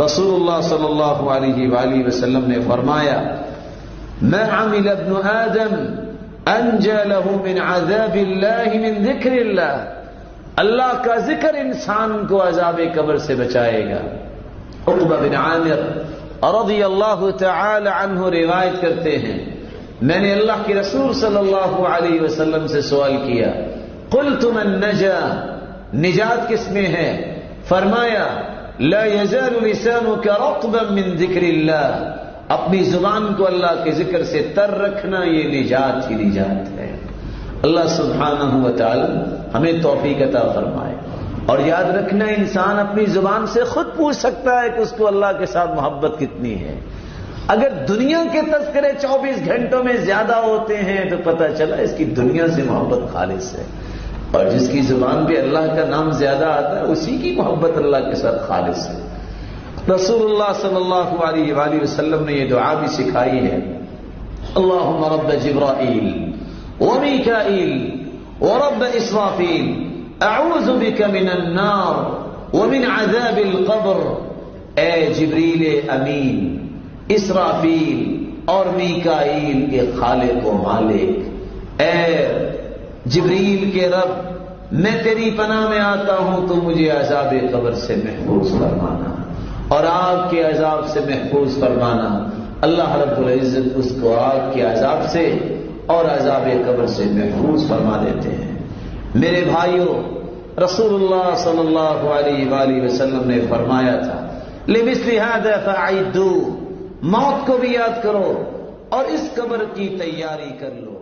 رسول اللہ صلی اللہ علیہ وآلہ وسلم نے فرمایا ما عمل ابن آدم انجى له من عذاب اللہ من ذکر اللہ، اللہ کا ذکر انسان کو عذاب قبر سے بچائے گا۔ عقبہ بن عامر رضی اللہ تعالی عنہ روایت کرتے ہیں میں نے اللہ کے رسول صلی اللہ علیہ وسلم سے سوال کیا قلت من نجا، نجات کس میں ہے؟ فرمایا لا يزال لسانك رطبا من ذکر اللہ، اپنی زبان کو اللہ کے ذکر سے تر رکھنا، یہ نجات ہی نجات ہے۔ اللہ سبحانہ و تعالی ہمیں توفیق عطا فرمائے۔ اور یاد رکھنا انسان اپنی زبان سے خود پوچھ سکتا ہے کہ اس کو اللہ کے ساتھ محبت کتنی ہے۔ اگر دنیا کے تذکرے 24 گھنٹوں میں زیادہ ہوتے ہیں تو پتہ چلا اس کی دنیا سے محبت خالص ہے، اور جس کی زبان پہ اللہ کا نام زیادہ آتا ہے اسی کی محبت اللہ کے ساتھ خالص ہے۔ رسول اللہ صلی اللہ علیہ وآلہ وسلم نے یہ دعا بھی سکھائی ہے اللہم رب جبرائیل ومیکائیل ورب اسرافیل اعوذ بک من النار ومن عذاب القبر، اے جبریل امین، اسرافیل اور میکائیل کے خالق و مالک، اے جبریل کے رب میں تیری پناہ میں آتا ہوں تو مجھے عذاب قبر سے محفوظ فرمانا اور آگ کے عذاب سے محفوظ فرمانا۔ اللہ رب العزت اس کو آگ کے عذاب سے اور عذاب قبر سے محفوظ فرما دیتے ہیں۔ میرے بھائیوں، رسول اللہ صلی اللہ علیہ وآلہ وسلم نے فرمایا تھا لمثل هذا فاعدوا، موت کو بھی یاد کرو اور اس قبر کی تیاری کر لو۔